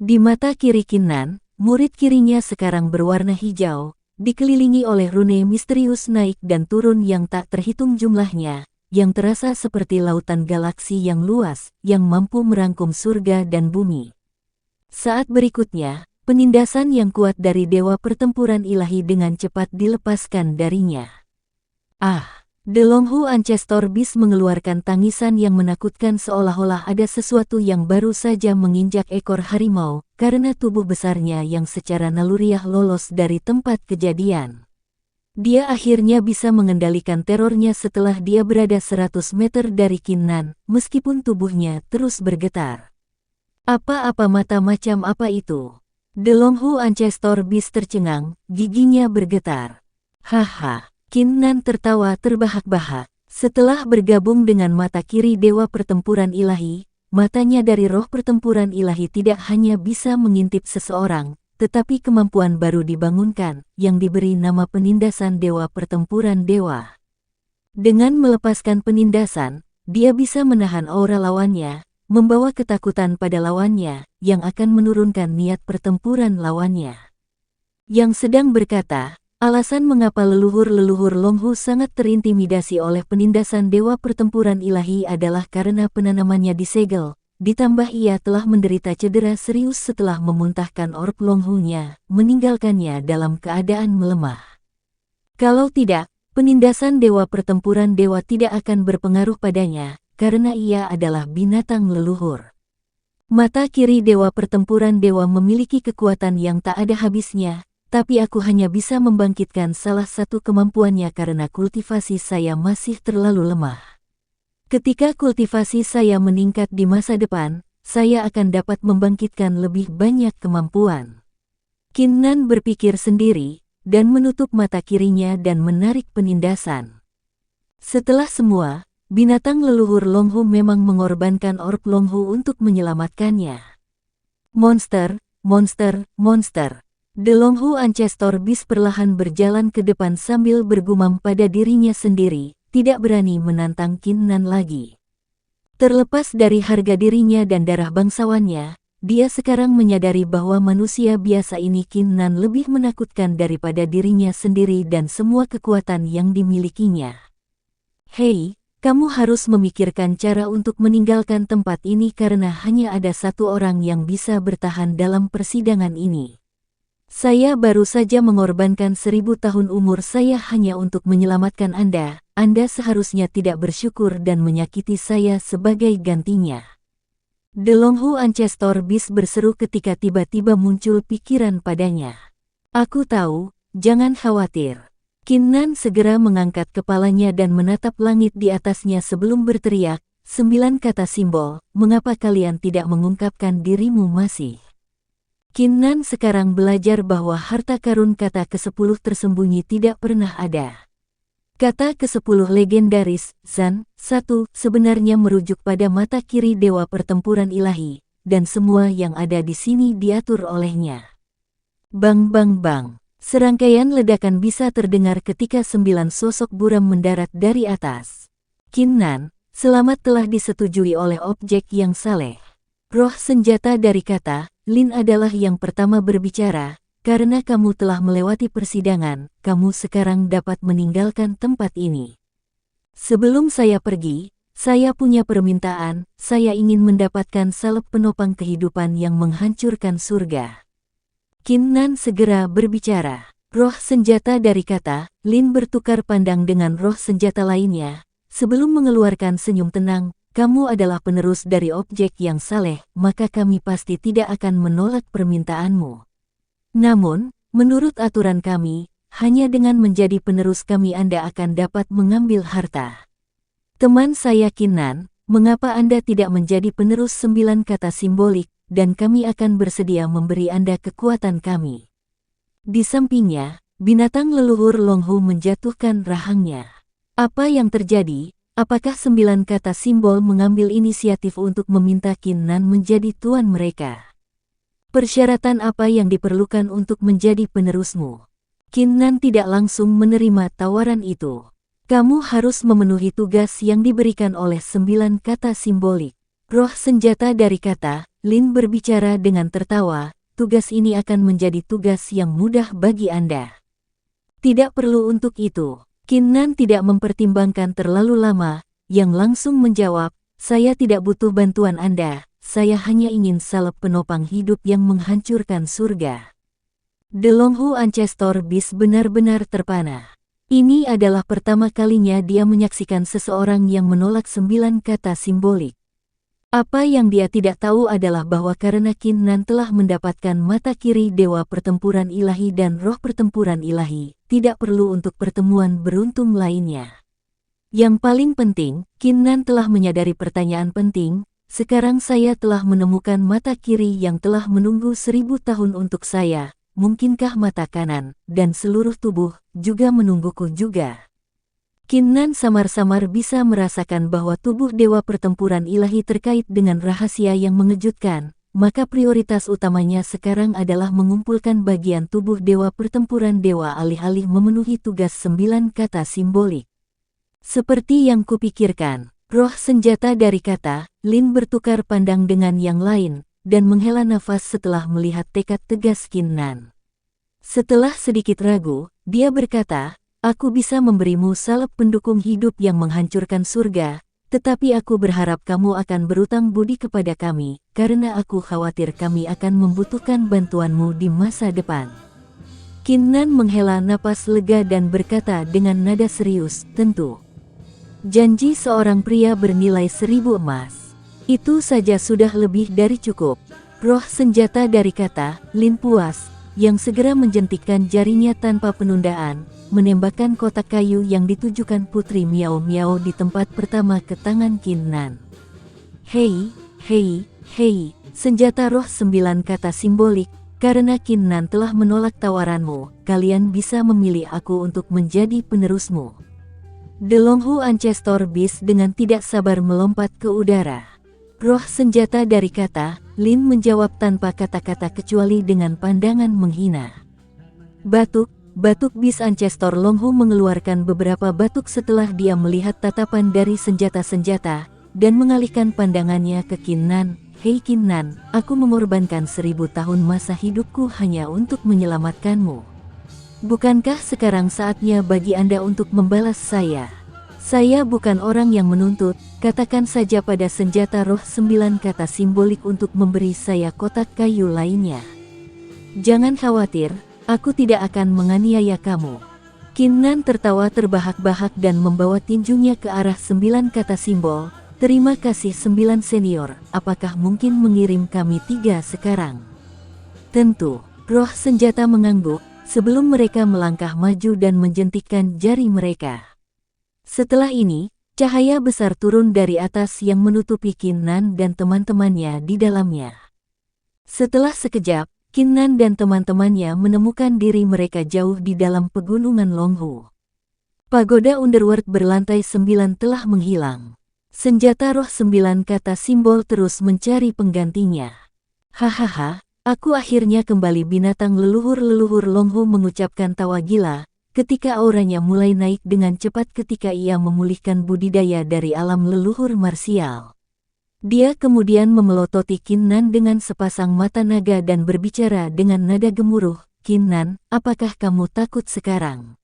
Di mata kiri Kinnan, murid kirinya sekarang berwarna hijau, dikelilingi oleh rune misterius naik dan turun yang tak terhitung jumlahnya, yang terasa seperti lautan galaksi yang luas, yang mampu merangkum surga dan bumi. Saat berikutnya, penindasan yang kuat dari dewa pertempuran ilahi dengan cepat dilepaskan darinya. Ah! The Longhu Ancestor Beast mengeluarkan tangisan yang menakutkan seolah-olah ada sesuatu yang baru saja menginjak ekor harimau, karena tubuh besarnya yang secara naluriah lolos dari tempat kejadian. Dia akhirnya bisa mengendalikan terornya setelah dia berada 100 meter dari Kinnan, meskipun tubuhnya terus bergetar. Apa-apa mata macam apa itu? The Longhu Ancestor Beast tercengang, giginya bergetar. Haha. Kinnan tertawa terbahak-bahak. Setelah bergabung dengan mata kiri dewa pertempuran ilahi, matanya dari roh pertempuran ilahi tidak hanya bisa mengintip seseorang, tetapi kemampuan baru dibangunkan, yang diberi nama penindasan dewa pertempuran dewa. Dengan melepaskan penindasan, dia bisa menahan aura lawannya, membawa ketakutan pada lawannya, yang akan menurunkan niat pertempuran lawannya. Yang sedang berkata, alasan mengapa leluhur-leluhur Longhu sangat terintimidasi oleh penindasan dewa pertempuran ilahi adalah karena penanamannya disegel, ditambah ia telah menderita cedera serius setelah memuntahkan orb Longhu-nya, meninggalkannya dalam keadaan melemah. Kalau tidak, penindasan dewa pertempuran dewa tidak akan berpengaruh padanya, karena ia adalah binatang leluhur. Mata kiri dewa pertempuran dewa memiliki kekuatan yang tak ada habisnya, tapi aku hanya bisa membangkitkan salah satu kemampuannya karena kultivasi saya masih terlalu lemah. Ketika kultivasi saya meningkat di masa depan, saya akan dapat membangkitkan lebih banyak kemampuan. Kinnan berpikir sendiri, dan menutup mata kirinya dan menarik penindasan. Setelah semua, binatang leluhur Longhu memang mengorbankan orb Longhu untuk menyelamatkannya. Monster, monster, monster. The Longhu Ancestor Beast perlahan berjalan ke depan sambil bergumam pada dirinya sendiri, tidak berani menantang Kinnan lagi. Terlepas dari harga dirinya dan darah bangsawannya, dia sekarang menyadari bahwa manusia biasa ini Kinnan lebih menakutkan daripada dirinya sendiri dan semua kekuatan yang dimilikinya. Hei, kamu harus memikirkan cara untuk meninggalkan tempat ini karena hanya ada satu orang yang bisa bertahan dalam persidangan ini. Saya baru saja mengorbankan 1000 tahun umur saya hanya untuk menyelamatkan Anda. Anda seharusnya tidak bersyukur dan menyakiti saya sebagai gantinya. The Longhu Ancestor Beast berseru ketika tiba-tiba muncul pikiran padanya. Aku tahu, jangan khawatir. Kinnan segera mengangkat kepalanya dan menatap langit di atasnya sebelum berteriak, 9 kata simbol, mengapa kalian tidak mengungkapkan dirimu masih? Kinnan sekarang belajar bahwa harta karun kata ke-10 tersembunyi tidak pernah ada. Kata ke-10 legendaris, Zan, 1, sebenarnya merujuk pada mata kiri dewa pertempuran ilahi, dan semua yang ada di sini diatur olehnya. Bang bang bang, serangkaian ledakan bisa terdengar ketika 9 sosok buram mendarat dari atas. Kinnan, selamat telah disetujui oleh objek yang saleh. Roh senjata dari kata, Lin adalah yang pertama berbicara, karena kamu telah melewati persidangan, kamu sekarang dapat meninggalkan tempat ini. Sebelum saya pergi, saya punya permintaan, saya ingin mendapatkan salep penopang kehidupan yang menghancurkan surga. Kinnan segera berbicara. Roh senjata dari kata, Lin bertukar pandang dengan roh senjata lainnya, sebelum mengeluarkan senyum tenang. Kamu adalah penerus dari objek yang saleh, maka kami pasti tidak akan menolak permintaanmu. Namun, menurut aturan kami, hanya dengan menjadi penerus kami Anda akan dapat mengambil harta. Teman saya Kinnan, mengapa Anda tidak menjadi penerus 9 kata simbolik, dan kami akan bersedia memberi Anda kekuatan kami. Di sampingnya, binatang leluhur Longhu menjatuhkan rahangnya. Apa yang terjadi? Apakah 9 kata simbol mengambil inisiatif untuk meminta Kinnan menjadi tuan mereka? Persyaratan apa yang diperlukan untuk menjadi penerusmu? Kinnan tidak langsung menerima tawaran itu. Kamu harus memenuhi tugas yang diberikan oleh 9 kata simbolik. Roh senjata dari kata, Lin berbicara dengan tertawa, tugas ini akan menjadi tugas yang mudah bagi Anda. Tidak perlu untuk itu. Qin Nan tidak mempertimbangkan terlalu lama, yang langsung menjawab, saya tidak butuh bantuan Anda, saya hanya ingin salep penopang hidup yang menghancurkan surga. The Longhu Ancestor Beast benar-benar terpana. Ini adalah pertama kalinya dia menyaksikan seseorang yang menolak 9 kata simbolik. Apa yang dia tidak tahu adalah bahwa karena Qin Nan telah mendapatkan mata kiri Dewa Pertempuran Ilahi dan Roh Pertempuran Ilahi, tidak perlu untuk pertemuan beruntung lainnya. Yang paling penting, Qin Nan telah menyadari pertanyaan penting, sekarang saya telah menemukan mata kiri yang telah menunggu 1000 tahun untuk saya, mungkinkah mata kanan, dan seluruh tubuh, juga menungguku juga? Qin Nan samar-samar bisa merasakan bahwa tubuh Dewa Pertempuran Ilahi terkait dengan rahasia yang mengejutkan, maka prioritas utamanya sekarang adalah mengumpulkan bagian tubuh Dewa Pertempuran Dewa alih-alih memenuhi tugas 9 kata simbolik. Seperti yang kupikirkan, roh senjata dari kata, Lin bertukar pandang dengan yang lain, dan menghela nafas setelah melihat tekad tegas Qin Nan. Setelah sedikit ragu, dia berkata, aku bisa memberimu salep pendukung hidup yang menghancurkan surga, tetapi aku berharap kamu akan berutang budi kepada kami, karena aku khawatir kami akan membutuhkan bantuanmu di masa depan. Qin Nan menghela napas lega dan berkata dengan nada serius, tentu. Janji seorang pria bernilai 1000 emas. Itu saja sudah lebih dari cukup. Roh senjata dari kata, Lin puas, yang segera menjentikkan jarinya tanpa penundaan, menembakkan kotak kayu yang ditujukan Putri Miao Miao di tempat pertama ke tangan Qin Nan. Hei, hei, hei, senjata roh 9 kata simbolik, karena Qin Nan telah menolak tawaranmu, kalian bisa memilih aku untuk menjadi penerusmu. The Longhu Ancestor Beast dengan tidak sabar melompat ke udara. Roh senjata dari kata, Lin menjawab tanpa kata-kata kecuali dengan pandangan menghina. Batuk Beast Ancestor Longhu mengeluarkan beberapa batuk setelah dia melihat tatapan dari senjata-senjata, dan mengalihkan pandangannya ke Qin Nan. Hei Qin Nan, aku mengorbankan 1000 tahun masa hidupku hanya untuk menyelamatkanmu. Bukankah sekarang saatnya bagi Anda untuk membalas saya? Saya bukan orang yang menuntut, katakan saja pada senjata roh 9 kata simbolik untuk memberi saya kotak kayu lainnya. Jangan khawatir, aku tidak akan menganiaya kamu. Qin Nan tertawa terbahak-bahak dan membawa tinjunya ke arah 9 kata simbol. Terima kasih 9 senior, apakah mungkin mengirim kami 3 sekarang? Tentu, roh senjata mengangguk, sebelum mereka melangkah maju dan menjentikkan jari mereka. Setelah ini, cahaya besar turun dari atas yang menutupi Qin Nan dan teman-temannya di dalamnya. Setelah sekejap, Qin Nan dan teman-temannya menemukan diri mereka jauh di dalam pegunungan Longhu. Pagoda Underworld berlantai 9 telah menghilang. Senjata roh 9 kata simbol terus mencari penggantinya. Hahaha, aku akhirnya kembali. Binatang leluhur-leluhur Longhu mengucapkan tawa gila, ketika auranya mulai naik dengan cepat ketika ia memulihkan budidaya dari alam leluhur marsial. Dia kemudian memelototi Qin Nan dengan sepasang mata naga dan berbicara dengan nada gemuruh, Qin Nan, apakah kamu takut sekarang?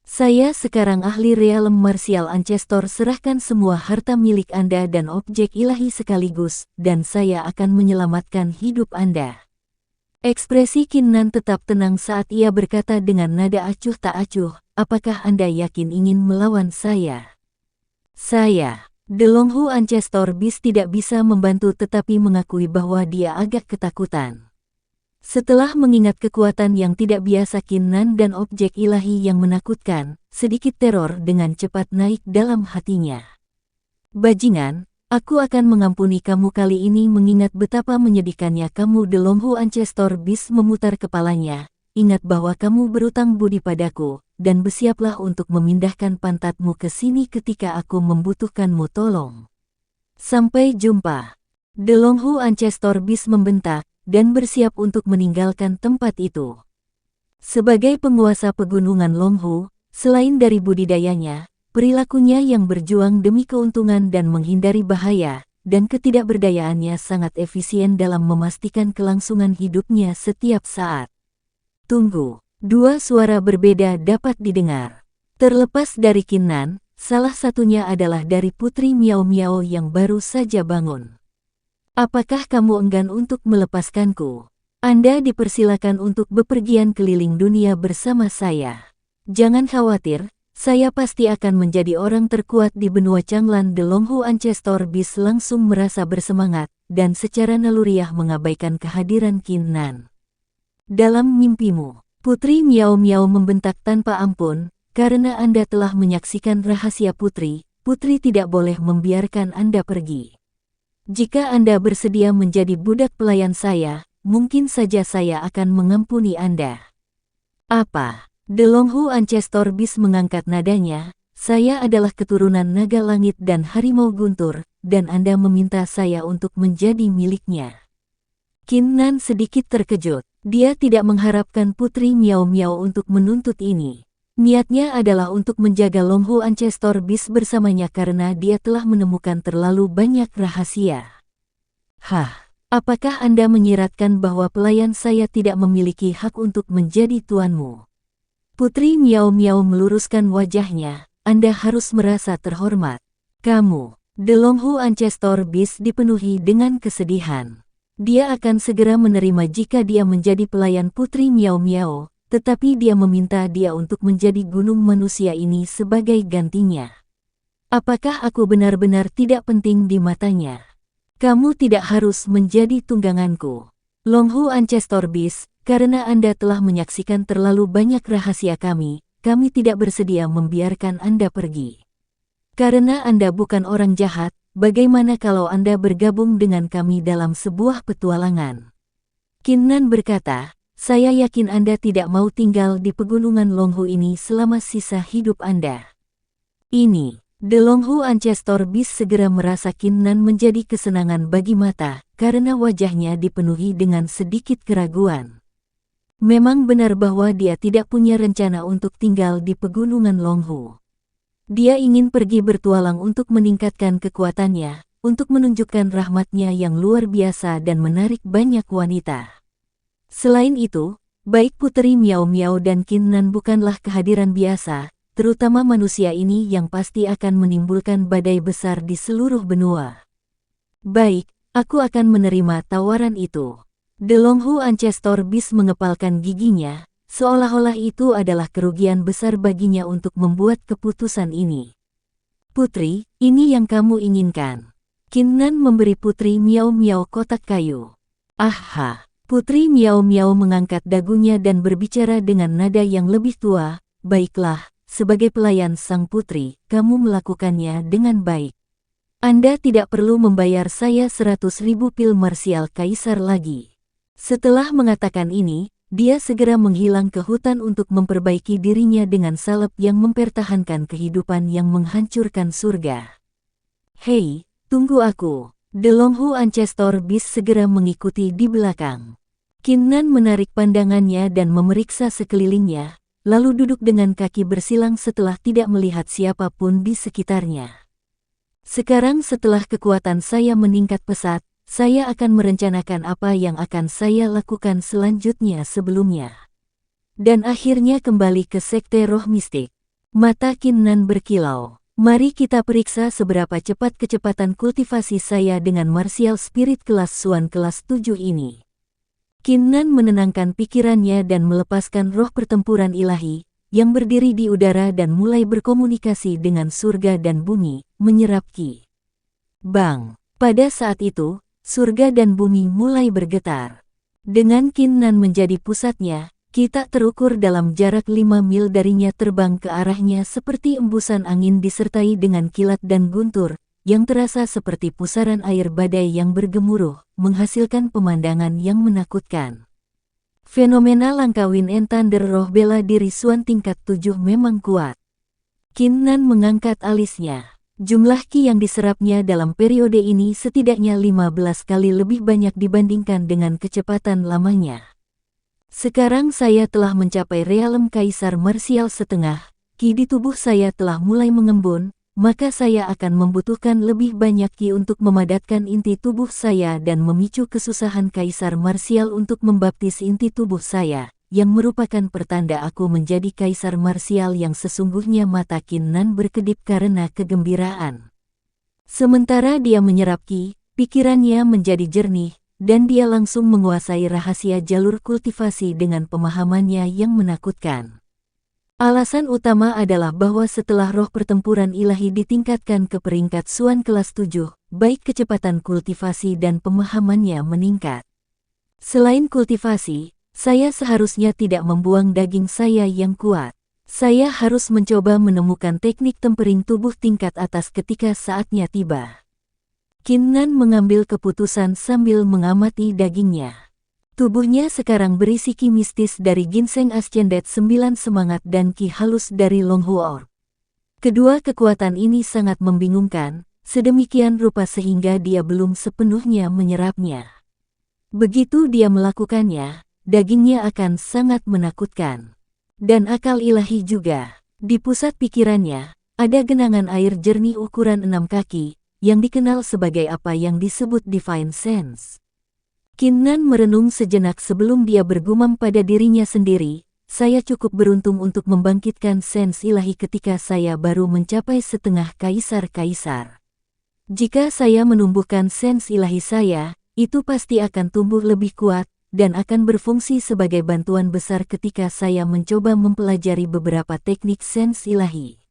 Saya sekarang ahli realem martial ancestor, serahkan semua harta milik Anda dan objek ilahi sekaligus, dan saya akan menyelamatkan hidup Anda. Ekspresi Qin Nan tetap tenang saat ia berkata dengan nada acuh tak acuh, apakah Anda yakin ingin melawan saya? Saya, The Longhu Ancestor Beast tidak bisa membantu tetapi mengakui bahwa dia agak ketakutan. Setelah mengingat kekuatan yang tidak biasa Qin Nan dan objek ilahi yang menakutkan, sedikit teror dengan cepat naik dalam hatinya. Bajingan, aku akan mengampuni kamu kali ini. Mengingat betapa menyedihkannya kamu, The Longhu Ancestor Beast memutar kepalanya. Ingat bahwa kamu berutang budi padaku, dan bersiaplah untuk memindahkan pantatmu ke sini ketika aku membutuhkanmu. Tolong. Sampai jumpa. The Longhu Ancestor Beast membentak, dan bersiap untuk meninggalkan tempat itu. Sebagai penguasa pegunungan Longhu, selain dari budidayanya, perilakunya yang berjuang demi keuntungan dan menghindari bahaya, dan ketidakberdayaannya sangat efisien dalam memastikan kelangsungan hidupnya setiap saat. Tunggu, dua suara berbeda dapat didengar. Terlepas dari Qin Nan, salah satunya adalah dari Putri Miao Miao yang baru saja bangun. Apakah kamu enggan untuk melepaskanku? Anda dipersilakan untuk bepergian keliling dunia bersama saya. Jangan khawatir, saya pasti akan menjadi orang terkuat di benua Changlan. The Longhu Ancestor Beast langsung merasa bersemangat, dan secara naluriah mengabaikan kehadiran Qin Nan. Dalam mimpimu, Putri Miao Miao membentak tanpa ampun, karena Anda telah menyaksikan rahasia Putri, Putri tidak boleh membiarkan Anda pergi. Jika Anda bersedia menjadi budak pelayan saya, mungkin saja saya akan mengampuni Anda. Apa? The Longhu Ancestor Beast mengangkat nadanya, saya adalah keturunan naga langit dan harimau guntur, dan Anda meminta saya untuk menjadi miliknya. Qin Nan sedikit terkejut, dia tidak mengharapkan Putri Miao Miao untuk menuntut ini. Niatnya adalah untuk menjaga Longhu Ancestor Beast bersamanya karena dia telah menemukan terlalu banyak rahasia. Apakah Anda menyiratkan bahwa pelayan saya tidak memiliki hak untuk menjadi tuanmu? Putri Miao Miao meluruskan wajahnya, Anda harus merasa terhormat. Kamu, The Longhu Ancestor Beast dipenuhi dengan kesedihan. Dia akan segera menerima jika dia menjadi pelayan Putri Miao Miao, tetapi dia meminta dia untuk menjadi gunung manusia ini sebagai gantinya. Apakah aku benar-benar tidak penting di matanya? Kamu tidak harus menjadi tungganganku. Longhu Ancestor Beast, karena Anda telah menyaksikan terlalu banyak rahasia kami tidak bersedia membiarkan Anda pergi. Karena Anda bukan orang jahat, bagaimana kalau Anda bergabung dengan kami dalam sebuah petualangan? Qin Nan berkata, saya yakin Anda tidak mau tinggal di pegunungan Longhu ini selama sisa hidup Anda. Ini, The Longhu Ancestor Beast segera merasa Qin Nan menjadi kesenangan bagi mata, karena wajahnya dipenuhi dengan sedikit keraguan. Memang benar bahwa dia tidak punya rencana untuk tinggal di pegunungan Longhu. Dia ingin pergi bertualang untuk meningkatkan kekuatannya, untuk menunjukkan rahmatnya yang luar biasa dan menarik banyak wanita. Selain itu, baik Putri Miao Miao dan Qin Nan bukanlah kehadiran biasa, terutama manusia ini yang pasti akan menimbulkan badai besar di seluruh benua. Baik, aku akan menerima tawaran itu. The Longhu Ancestor Beast mengepalkan giginya, seolah-olah itu adalah kerugian besar baginya untuk membuat keputusan ini. Putri, ini yang kamu inginkan. Qin Nan memberi Putri Miao Miao kotak kayu. Putri Miao Miao mengangkat dagunya dan berbicara dengan nada yang lebih tua, baiklah, sebagai pelayan sang putri, kamu melakukannya dengan baik. Anda tidak perlu membayar saya 100.000 pil marsial kaisar lagi. Setelah mengatakan ini, dia segera menghilang ke hutan untuk memperbaiki dirinya dengan salep yang mempertahankan kehidupan yang menghancurkan surga. Hei, tunggu aku. The Longhu Ancestor Beast segera mengikuti di belakang. Qin Nan menarik pandangannya dan memeriksa sekelilingnya, lalu duduk dengan kaki bersilang setelah tidak melihat siapapun di sekitarnya. Sekarang setelah kekuatan saya meningkat pesat, saya akan merencanakan apa yang akan saya lakukan selanjutnya sebelumnya. Dan akhirnya kembali ke Sekte Roh Mistik. Mata Qin Nan berkilau. Mari kita periksa seberapa cepat kecepatan kultivasi saya dengan Martial Spirit kelas Suan kelas 7 ini. Qin Nan menenangkan pikirannya dan melepaskan roh pertempuran ilahi, yang berdiri di udara dan mulai berkomunikasi dengan surga dan bumi, menyerap ki. Bang! Pada saat itu, surga dan bumi mulai bergetar. Dengan Qin Nan menjadi pusatnya, kita terukur dalam jarak 5 mil darinya terbang ke arahnya seperti embusan angin disertai dengan kilat dan guntur, yang terasa seperti pusaran air badai yang bergemuruh, menghasilkan pemandangan yang menakutkan. Fenomena langka Wind and Thunder roh bela diri Suan tingkat 7 memang kuat. Qin Nan mengangkat alisnya. Jumlah ki yang diserapnya dalam periode ini setidaknya 15 kali lebih banyak dibandingkan dengan kecepatan lamanya. Sekarang saya telah mencapai realem kaisar marsial setengah, ki di tubuh saya telah mulai mengembun, maka saya akan membutuhkan lebih banyak Ki untuk memadatkan inti tubuh saya dan memicu kesusahan Kaisar Marsial untuk membaptis inti tubuh saya, yang merupakan pertanda aku menjadi Kaisar Marsial yang sesungguhnya. Mata Qin Nan berkedip karena kegembiraan. Sementara dia menyerap Qi, pikirannya menjadi jernih, dan dia langsung menguasai rahasia jalur kultivasi dengan pemahamannya yang menakutkan. Alasan utama adalah bahwa setelah roh pertempuran ilahi ditingkatkan ke peringkat Xuan kelas 7, baik kecepatan kultivasi dan pemahamannya meningkat. Selain kultivasi, saya seharusnya tidak membuang daging saya yang kuat. Saya harus mencoba menemukan teknik tempering tubuh tingkat atas ketika saatnya tiba. Qin Nan mengambil keputusan sambil mengamati dagingnya. Tubuhnya sekarang berisi Qi mistis dari Ginseng Ascended 9 semangat dan Qi halus dari Longhu Orb. Kedua kekuatan ini sangat membingungkan, sedemikian rupa sehingga dia belum sepenuhnya menyerapnya. Begitu dia melakukannya, dagingnya akan sangat menakutkan. Dan akal ilahi juga. Di pusat pikirannya, ada genangan air jernih ukuran 6 kaki, yang dikenal sebagai apa yang disebut Divine Sense. Qin Nan merenung sejenak sebelum dia bergumam pada dirinya sendiri, saya cukup beruntung untuk membangkitkan sens ilahi ketika saya baru mencapai setengah kaisar-kaisar. Jika saya menumbuhkan sens ilahi saya, itu pasti akan tumbuh lebih kuat, dan akan berfungsi sebagai bantuan besar ketika saya mencoba mempelajari beberapa teknik sens ilahi.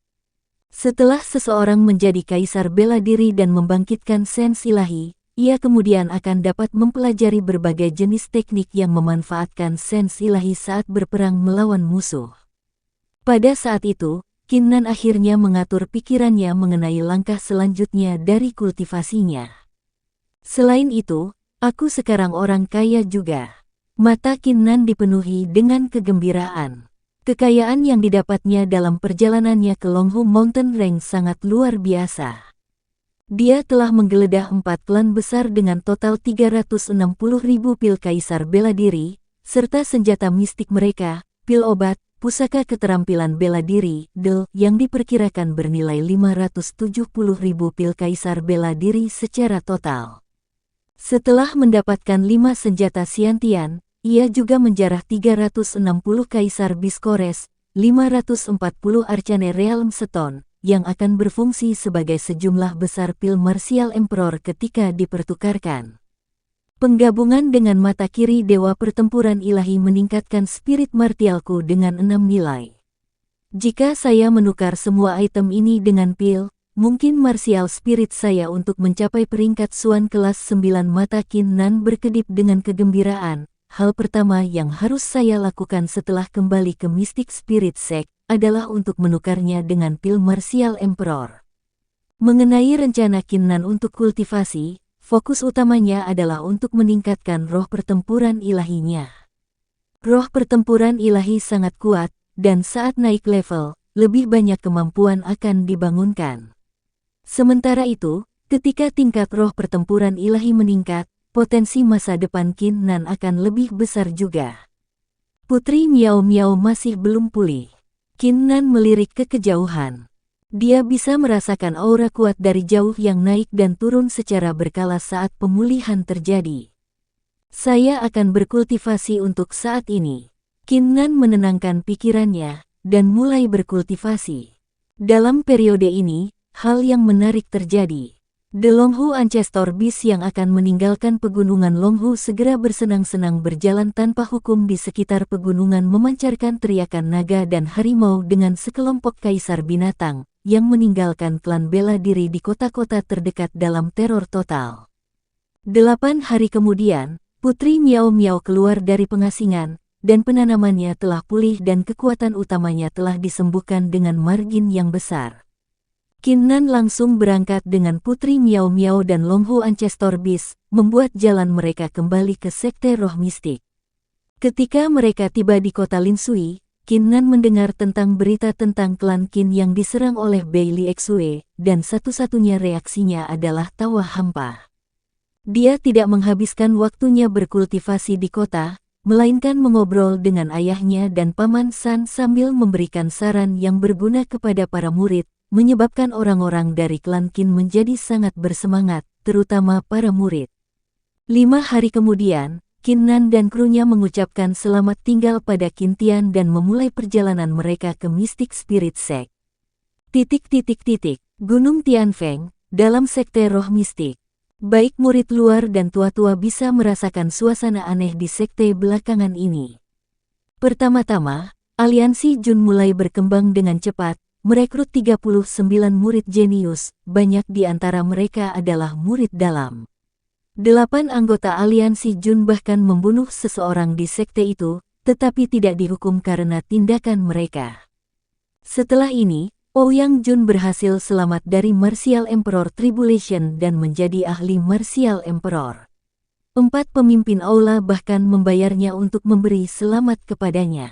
Setelah seseorang menjadi kaisar bela diri dan membangkitkan sens ilahi, ia kemudian akan dapat mempelajari berbagai jenis teknik yang memanfaatkan sens ilahi saat berperang melawan musuh. Pada saat itu, Qin Nan akhirnya mengatur pikirannya mengenai langkah selanjutnya dari kultivasinya. Selain itu, aku sekarang orang kaya juga. Mata Qin Nan dipenuhi dengan kegembiraan. Kekayaan yang didapatnya dalam perjalanannya ke Longhu Mountain Range sangat luar biasa. Dia telah menggeledah 4 klan besar dengan total 360.000 pil kaisar bela diri, serta senjata mistik mereka, pil obat, pusaka keterampilan bela diri, DEL, yang diperkirakan bernilai 570.000 pil kaisar bela diri secara total. Setelah mendapatkan 5 senjata Xiantian, ia juga menjarah 360 kaisar Biskores, 540 Arcane Realm Stone, yang akan berfungsi sebagai sejumlah besar pil Martial Emperor ketika dipertukarkan. Penggabungan dengan mata kiri Dewa Pertempuran Ilahi meningkatkan spirit martialku dengan 6 nilai. Jika saya menukar semua item ini dengan pil, mungkin martial spirit saya untuk mencapai peringkat Xuan kelas 9. Mata Qin Nan berkedip dengan kegembiraan. Hal pertama yang harus saya lakukan setelah kembali ke Mystic Spirit Sect adalah untuk menukarnya dengan pil Martial Emperor. Mengenai rencana Qin Nan untuk kultivasi, fokus utamanya adalah untuk meningkatkan roh pertempuran ilahinya. Roh pertempuran ilahi sangat kuat, dan saat naik level, lebih banyak kemampuan akan dibangunkan. Sementara itu, ketika tingkat roh pertempuran ilahi meningkat, potensi masa depan Qin Nan akan lebih besar juga. Putri Miao Miao masih belum pulih. Qin Nan melirik ke kejauhan. Dia bisa merasakan aura kuat dari jauh yang naik dan turun secara berkala saat pemulihan terjadi. Saya akan berkultivasi untuk saat ini. Qin Nan menenangkan pikirannya, dan mulai berkultivasi. Dalam periode ini, hal yang menarik terjadi. The Longhu Ancestor Beast yang akan meninggalkan pegunungan Longhu segera bersenang-senang berjalan tanpa hukum di sekitar pegunungan memancarkan teriakan naga dan harimau dengan sekelompok kaisar binatang yang meninggalkan klan bela diri di kota-kota terdekat dalam teror total. 8 hari kemudian, Putri Miao Miao keluar dari pengasingan, dan penanamannya telah pulih dan kekuatan utamanya telah disembuhkan dengan margin yang besar. Qin Nan langsung berangkat dengan Putri Miao Miao dan Longhu Ancestor Beast, membuat jalan mereka kembali ke Sekte Roh Mistik. Ketika mereka tiba di kota Linsui, Qin Nan mendengar tentang berita tentang klan Qin yang diserang oleh Beili Xue, dan satu-satunya reaksinya adalah tawa hampa. Dia tidak menghabiskan waktunya berkultivasi di kota, melainkan mengobrol dengan ayahnya dan Paman San sambil memberikan saran yang berguna kepada para murid, menyebabkan orang-orang dari klan Qin menjadi sangat bersemangat, terutama para murid. 5 hari kemudian, Qin Nan dan krunya mengucapkan selamat tinggal pada Qin Tian dan memulai perjalanan mereka ke Mystic Spirit Sect. Gunung Tianfeng, dalam sekte roh mistik. Baik murid luar dan tua-tua bisa merasakan suasana aneh di sekte belakangan ini. Pertama-tama, aliansi Jun mulai berkembang dengan cepat, merekrut 39 murid jenius, banyak di antara mereka adalah murid dalam. 8 anggota aliansi Jun bahkan membunuh seseorang di sekte itu, tetapi tidak dihukum karena tindakan mereka. Setelah ini, Ouyang Jun berhasil selamat dari Martial Emperor Tribulation dan menjadi ahli Martial Emperor. 4 pemimpin aula bahkan membayarnya untuk memberi selamat kepadanya.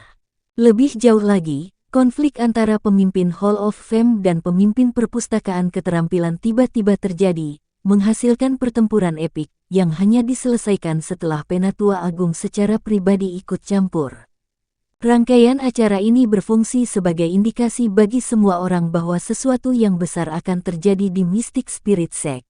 Lebih jauh lagi, konflik antara pemimpin Hall of Fame dan pemimpin perpustakaan keterampilan tiba-tiba terjadi, menghasilkan pertempuran epik yang hanya diselesaikan setelah Penatua Agung secara pribadi ikut campur. Rangkaian acara ini berfungsi sebagai indikasi bagi semua orang bahwa sesuatu yang besar akan terjadi di Mystic Spirit Sect.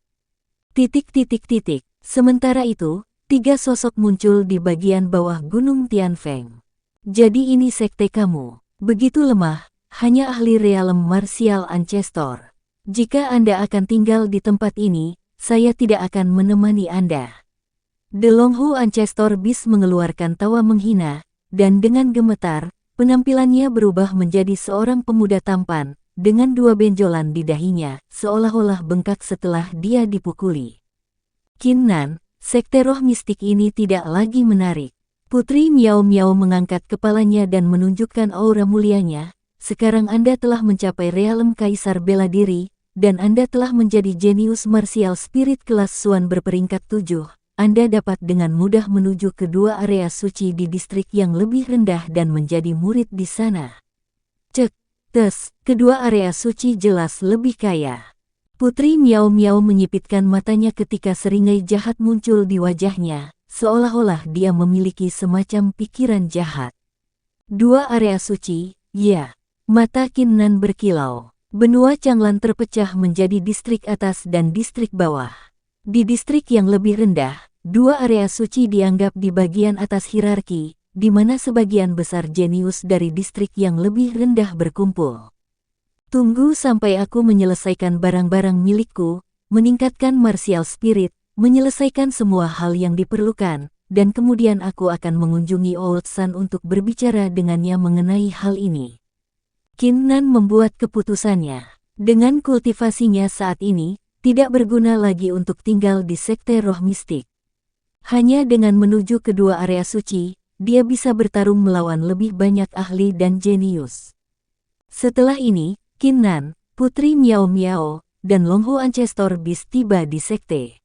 Sementara itu, 3 sosok muncul di bagian bawah Gunung Tianfeng. Jadi ini sekte kamu, begitu lemah, hanya ahli realem martial ancestor. Jika Anda akan tinggal di tempat ini, saya tidak akan menemani Anda. The Longhu Ancestor Beast mengeluarkan tawa menghina, dan dengan gemetar, penampilannya berubah menjadi seorang pemuda tampan, dengan 2 benjolan di dahinya, seolah-olah bengkak setelah dia dipukuli. Qin Nan, sekte roh mistik ini tidak lagi menarik. Putri Miao Miao mengangkat kepalanya dan menunjukkan aura mulianya. Sekarang Anda telah mencapai realem Kaisar Bela Diri, dan Anda telah menjadi jenius martial spirit kelas Xuan berperingkat 7. Anda dapat dengan mudah menuju ke 2 area suci di distrik yang lebih rendah dan menjadi murid di sana. Kedua area suci jelas lebih kaya. Putri Miao Miao menyipitkan matanya ketika seringai jahat muncul di wajahnya, seolah-olah dia memiliki semacam pikiran jahat. 2 area suci, ya. Mata Qin Nan berkilau. Benua Changlan terpecah menjadi distrik atas dan distrik bawah. Di distrik yang lebih rendah, 2 area suci dianggap di bagian atas hierarki, di mana sebagian besar jenius dari distrik yang lebih rendah berkumpul. Tunggu sampai aku menyelesaikan barang-barang milikku, meningkatkan martial spirit, menyelesaikan semua hal yang diperlukan, dan kemudian aku akan mengunjungi Old Sun untuk berbicara dengannya mengenai hal ini. Qin Nan membuat keputusannya. Dengan kultivasinya saat ini, tidak berguna lagi untuk tinggal di sekte roh mistik. Hanya dengan menuju ke 2 area suci, dia bisa bertarung melawan lebih banyak ahli dan jenius. Setelah ini, Qin Nan, Putri Miao Miao, dan Longhu Ancestor Beast tiba di sekte.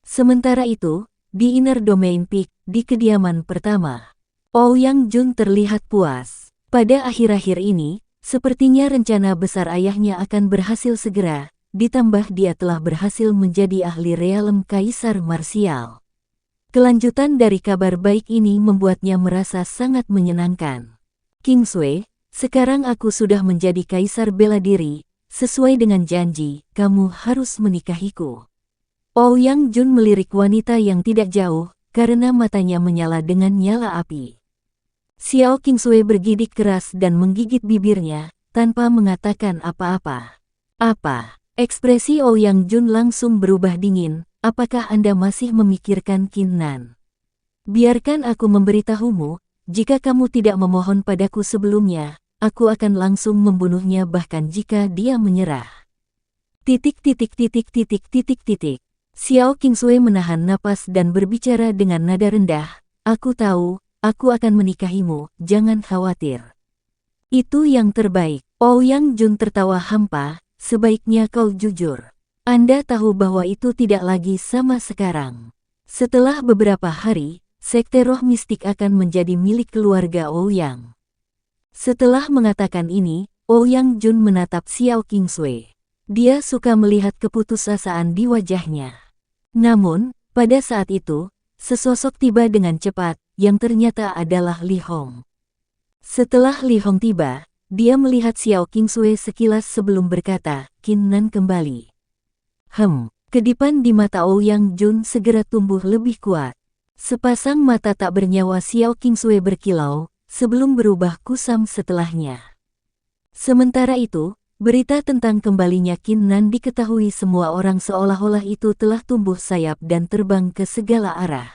Sementara itu, di Inner Domain Peak, di kediaman pertama, Ouyang Jun terlihat puas. Pada akhir-akhir ini, sepertinya rencana besar ayahnya akan berhasil segera, ditambah dia telah berhasil menjadi ahli realem Kaisar Martial. Kelanjutan dari kabar baik ini membuatnya merasa sangat menyenangkan. King Sui, sekarang aku sudah menjadi Kaisar Bela Diri, sesuai dengan janji, kamu harus menikahiku. Ouyang Jun melirik wanita yang tidak jauh, karena matanya menyala dengan nyala api. Xiao King Sui bergidik keras dan menggigit bibirnya, tanpa mengatakan apa-apa. Apa? Ekspresi Ouyang Jun langsung berubah dingin. Apakah Anda masih memikirkan Qin Nan? Biarkan aku memberitahumu, jika kamu tidak memohon padaku sebelumnya, aku akan langsung membunuhnya bahkan jika dia menyerah. Xiao King Sui menahan napas dan berbicara dengan nada rendah. Aku tahu, aku akan menikahimu, jangan khawatir. Itu yang terbaik. Ouyang Jun tertawa hampa. Sebaiknya kau jujur. Anda tahu bahwa itu tidak lagi sama sekarang. Setelah beberapa hari, sekte roh mistik akan menjadi milik keluarga Ouyang. Setelah mengatakan ini, Ouyang Jun menatap Xiao King Sui. Dia suka melihat keputusasaan di wajahnya. Namun, pada saat itu, sesosok tiba dengan cepat, yang ternyata adalah Li Hong. Setelah Li Hong tiba, dia melihat Xiao Qingsui sekilas sebelum berkata, "Qin Nan kembali." Kedipan di mata Ouyang Jun segera tumbuh lebih kuat. Sepasang mata tak bernyawa Xiao Qingsui berkilau, sebelum berubah kusam setelahnya. Sementara itu, berita tentang kembalinya Qin Nan diketahui semua orang seolah-olah itu telah tumbuh sayap dan terbang ke segala arah.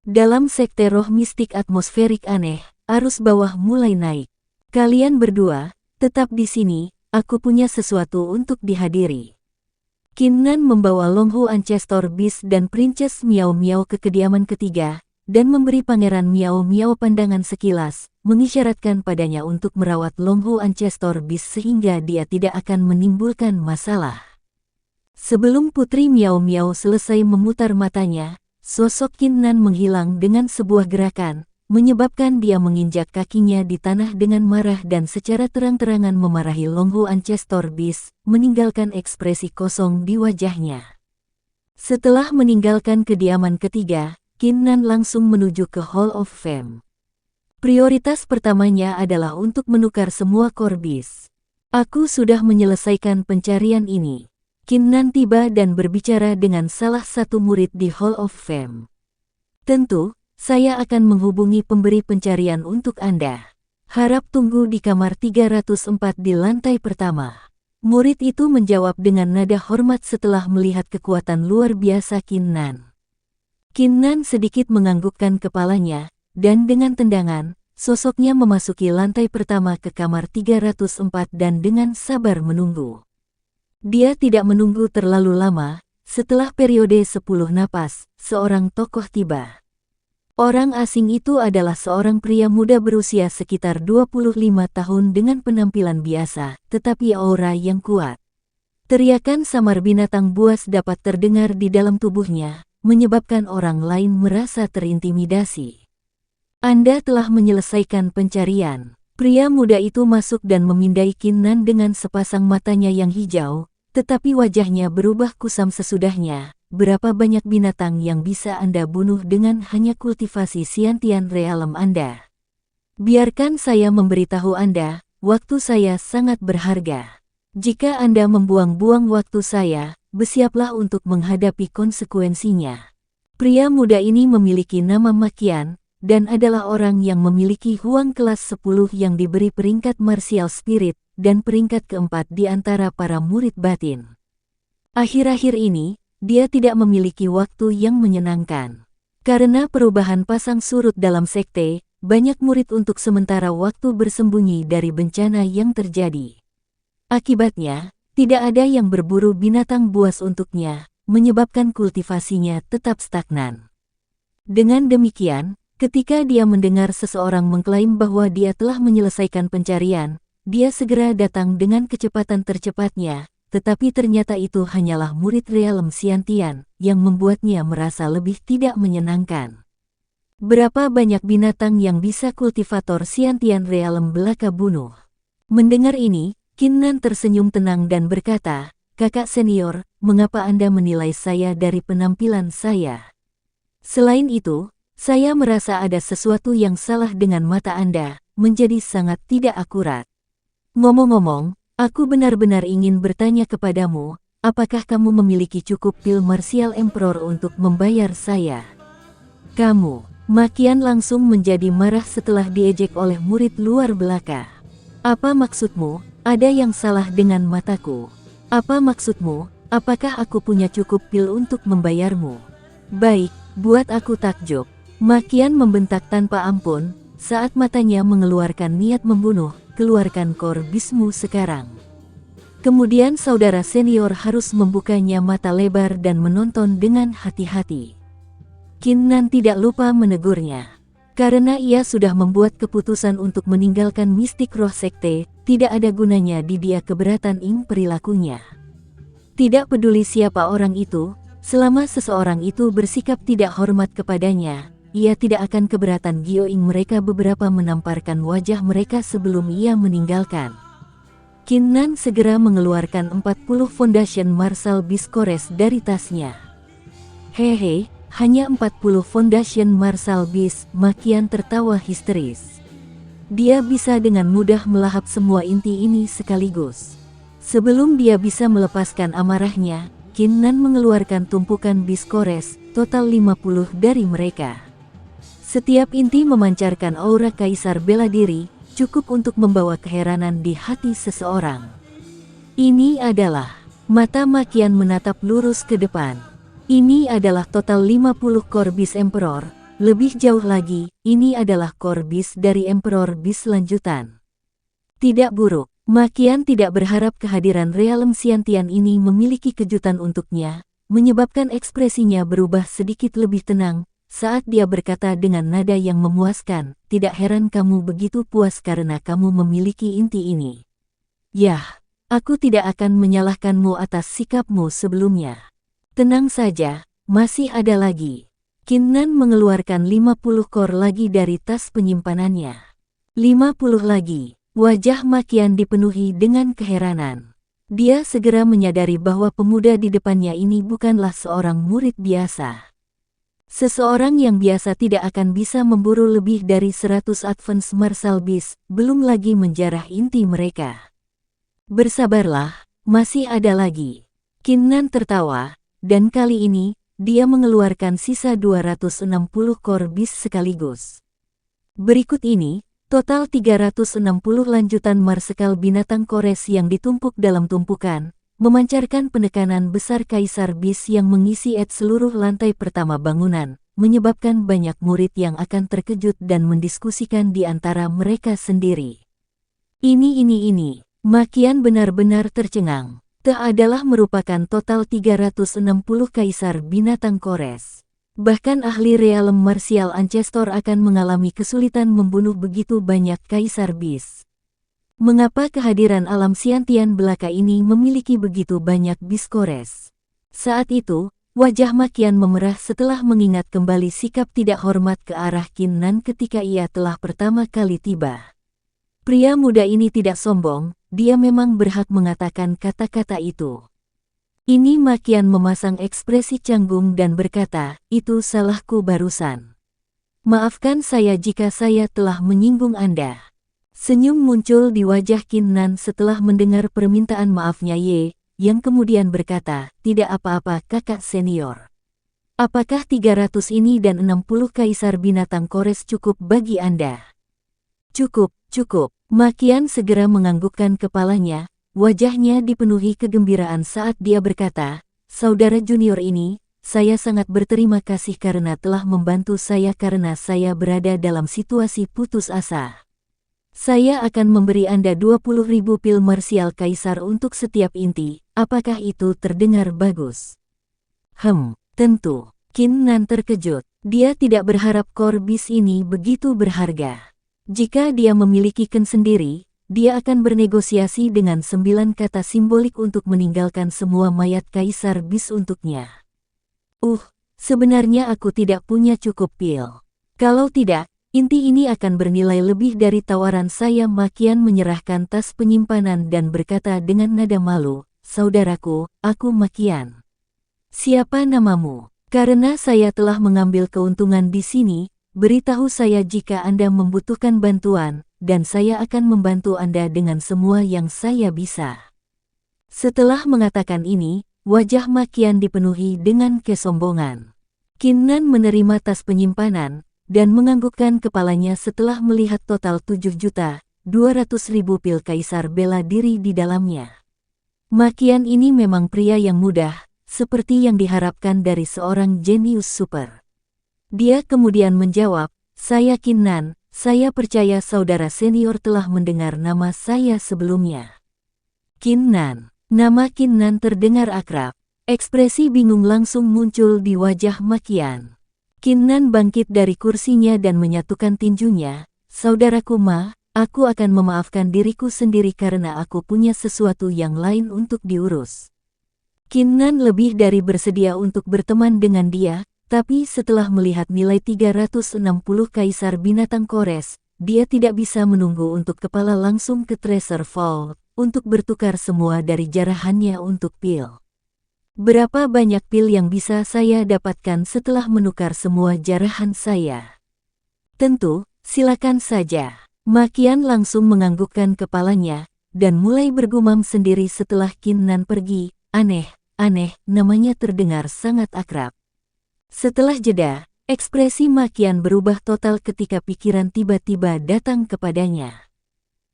Dalam sekte roh mistik atmosferik aneh, arus bawah mulai naik. "Kalian berdua, tetap di sini, aku punya sesuatu untuk dihadiri." Qin Nan membawa Longhu Ancestor Beast dan Princess Miao Miao ke kediaman ketiga, dan memberi Pangeran Miao Miao pandangan sekilas, mengisyaratkan padanya untuk merawat Longhu Ancestor Beast sehingga dia tidak akan menimbulkan masalah. Sebelum Putri Miao Miao selesai memutar matanya, sosok Qin Nan menghilang dengan sebuah gerakan, menyebabkan dia menginjak kakinya di tanah dengan marah dan secara terang-terangan memarahi Longhu Ancestor Beast, meninggalkan ekspresi kosong di wajahnya. Setelah meninggalkan kediaman ketiga, Qin Nan langsung menuju ke Hall of Fame. Prioritas pertamanya adalah untuk menukar semua core beast. "Aku sudah menyelesaikan pencarian ini." Qin Nan tiba dan berbicara dengan salah satu murid di Hall of Fame. "Tentu, saya akan menghubungi pemberi pencarian untuk Anda. Harap tunggu di kamar 304 di lantai pertama." Murid itu menjawab dengan nada hormat setelah melihat kekuatan luar biasa Qin Nan. Qin Nan sedikit menganggukkan kepalanya, dan dengan tendangan, sosoknya memasuki lantai pertama ke kamar 304 dan dengan sabar menunggu. Dia tidak menunggu terlalu lama, setelah periode 10 napas, seorang tokoh tiba. Orang asing itu adalah seorang pria muda berusia sekitar 25 tahun dengan penampilan biasa, tetapi aura yang kuat. Teriakan samar binatang buas dapat terdengar di dalam tubuhnya, menyebabkan orang lain merasa terintimidasi. "Anda telah menyelesaikan pencarian." Pria muda itu masuk dan memindai Qin Nan dengan sepasang matanya yang hijau, tetapi wajahnya berubah kusam sesudahnya. "Berapa banyak binatang yang bisa Anda bunuh dengan hanya kultivasi Scientian Realm Anda? Biarkan saya memberitahu Anda, waktu saya sangat berharga. Jika Anda membuang-buang waktu saya, bersiaplah untuk menghadapi konsekuensinya." Pria muda ini memiliki nama makian, dan adalah orang yang memiliki huang kelas 10 yang diberi peringkat Martial Spirit, dan peringkat keempat di antara para murid batin. Akhir-akhir ini, dia tidak memiliki waktu yang menyenangkan. Karena perubahan pasang surut dalam sekte, banyak murid untuk sementara waktu bersembunyi dari bencana yang terjadi. Akibatnya, tidak ada yang berburu binatang buas untuknya, menyebabkan kultivasinya tetap stagnan. Dengan demikian, ketika dia mendengar seseorang mengklaim bahwa dia telah menyelesaikan pencarian, dia segera datang dengan kecepatan tercepatnya. Tetapi ternyata itu hanyalah murid Realm Scientian, yang membuatnya merasa lebih tidak menyenangkan. Berapa banyak binatang yang bisa kultivator Scientian Realm belaka bunuh? Mendengar ini, Qin Nan tersenyum tenang dan berkata, "Kakak senior, mengapa Anda menilai saya dari penampilan saya? Selain itu, saya merasa ada sesuatu yang salah dengan mata Anda, menjadi sangat tidak akurat. Ngomong-ngomong, aku benar-benar ingin bertanya kepadamu, apakah kamu memiliki cukup pil Martial Emperor untuk membayar saya?" "Kamu," Makian langsung menjadi marah setelah diejek oleh murid luar belaka. "Apa maksudmu? Ada yang salah dengan mataku? Apa maksudmu? Apakah aku punya cukup pil untuk membayarmu?" "Baik, buat aku takjub." Makian membentak tanpa ampun, saat matanya mengeluarkan niat membunuh. "Keluarkan kor bismu sekarang." Kemudian saudara senior harus membukanya mata lebar dan menonton dengan hati-hati. Qin Nan tidak lupa menegurnya. Karena ia sudah membuat keputusan untuk meninggalkan mistik roh sekte, tidak ada gunanya di dia keberatan perilakunya. Tidak peduli siapa orang itu, selama seseorang itu bersikap tidak hormat kepadanya, ia tidak akan keberatan gioing mereka beberapa menamparkan wajah mereka sebelum ia meninggalkan. Qin Nan segera mengeluarkan 40 Foundation Martial Beast Cores dari tasnya. "Hehe, hanya 40 Foundation Martial Beast," Makian tertawa histeris. dia bisa dengan mudah melahap semua inti ini sekaligus. Sebelum dia bisa melepaskan amarahnya, Qin Nan mengeluarkan tumpukan bis kores, total 50 dari mereka. Setiap inti memancarkan aura kaisar bela diri, cukup untuk membawa keheranan di hati seseorang. Ini adalah mata Makian menatap lurus ke depan. Ini adalah total 50 core bis Emperor. Lebih jauh lagi, ini adalah core bis dari Emperor bis lanjutan. Tidak buruk, Makian tidak berharap kehadiran Realm Xiantian ini memiliki kejutan untuknya, menyebabkan ekspresinya berubah sedikit lebih tenang, saat dia berkata dengan nada yang memuaskan, tidak heran kamu begitu puas karena kamu memiliki inti ini. Yah, aku tidak akan menyalahkanmu atas sikapmu sebelumnya. Tenang saja, masih ada lagi. Qin Nan mengeluarkan 50 core lagi dari tas penyimpanannya. 50 lagi. Wajah Makian dipenuhi dengan keheranan. Dia segera menyadari bahwa pemuda di depannya ini bukanlah seorang murid biasa. Seseorang yang biasa tidak akan bisa memburu lebih dari 100 advance martial beast, belum lagi menjarah inti mereka. Bersabarlah, masih ada lagi. Qin Nan tertawa, dan kali ini, dia mengeluarkan sisa 260 core bis sekaligus. Berikut ini, total 360 lanjutan marsekal binatang kores yang ditumpuk dalam tumpukan, memancarkan penekanan besar kaisar bis yang mengisi seluruh lantai pertama bangunan, menyebabkan banyak murid yang akan terkejut dan mendiskusikan di antara mereka sendiri. Ini. Makian benar-benar tercengang. Adalah merupakan total 360 kaisar binatang kores. Bahkan ahli Realm Martial Ancestor akan mengalami kesulitan membunuh begitu banyak kaisar bis. Mengapa kehadiran alam Xiantian belaka ini memiliki begitu banyak bis kores? Saat itu, wajah Makian memerah setelah mengingat kembali sikap tidak hormat ke arah Qin Nan ketika ia telah pertama kali tiba. Pria muda ini tidak sombong. Dia memang berhak mengatakan kata-kata itu. Ini Makian memasang ekspresi canggung dan berkata, itu salahku barusan. Maafkan saya jika saya telah menyinggung Anda. Senyum muncul di wajah Qin Nan setelah mendengar permintaan maafnya Ye, yang kemudian berkata, tidak apa-apa kakak senior. Apakah 300 ini dan 60 kaisar binatang kores cukup bagi Anda? Cukup. Makian segera menganggukkan kepalanya, wajahnya dipenuhi kegembiraan saat dia berkata, saudara junior ini, saya sangat berterima kasih karena telah membantu saya karena saya berada dalam situasi putus asa. Saya akan memberi Anda 20.000 pil marsial kaisar untuk setiap inti, apakah itu terdengar bagus? Tentu. Qin Nan terkejut, dia tidak berharap core bis ini begitu berharga. Jika dia memiliki Ken sendiri, dia akan bernegosiasi dengan 9 kata simbolik untuk meninggalkan semua mayat kaisar bis untuknya. Sebenarnya aku tidak punya cukup pil. Kalau tidak, inti ini akan bernilai lebih dari tawaran saya. Makian menyerahkan tas penyimpanan dan berkata dengan nada malu, saudaraku, aku Makian. Siapa namamu? Karena saya telah mengambil keuntungan di sini, beritahu saya jika Anda membutuhkan bantuan, dan saya akan membantu Anda dengan semua yang saya bisa. Setelah mengatakan ini, wajah Makian dipenuhi dengan kesombongan. Qin Nan menerima tas penyimpanan, dan menganggukkan kepalanya setelah melihat total 7.200.000 pil kaisar bela diri di dalamnya. Makian ini memang pria yang mudah, seperti yang diharapkan dari seorang jenius super. Dia kemudian menjawab, saya Qin Nan, saya percaya saudara senior telah mendengar nama saya sebelumnya. Qin Nan. Nama Qin Nan terdengar akrab. Ekspresi bingung langsung muncul di wajah Makian. Qin Nan bangkit dari kursinya dan menyatukan tinjunya, saudaraku Ma, aku akan memaafkan diriku sendiri karena aku punya sesuatu yang lain untuk diurus. Qin Nan lebih dari bersedia untuk berteman dengan dia, tapi setelah melihat nilai 360 kaisar binatang kores, dia tidak bisa menunggu untuk kepala langsung ke Treasure Vault, untuk bertukar semua dari jarahannya untuk pil. Berapa banyak pil yang bisa saya dapatkan setelah menukar semua jarahan saya? Tentu, silakan saja. Ma Qian langsung menganggukkan kepalanya, dan mulai bergumam sendiri setelah Qin Nan pergi. Aneh, namanya terdengar sangat akrab. Setelah jeda, ekspresi Ma Qian berubah total ketika pikiran tiba-tiba datang kepadanya.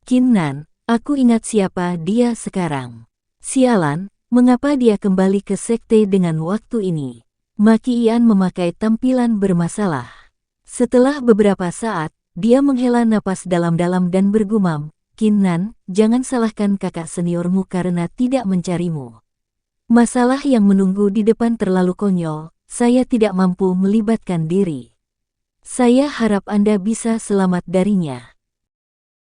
Qin Nan, aku ingat siapa dia sekarang. Sialan, mengapa dia kembali ke sekte dengan waktu ini? Ma Qian memakai tampilan bermasalah. Setelah beberapa saat, dia menghela napas dalam-dalam dan bergumam, Qin Nan, jangan salahkan kakak seniormu karena tidak mencarimu. Masalah yang menunggu di depan terlalu konyol, saya tidak mampu melibatkan diri. Saya harap Anda bisa selamat darinya.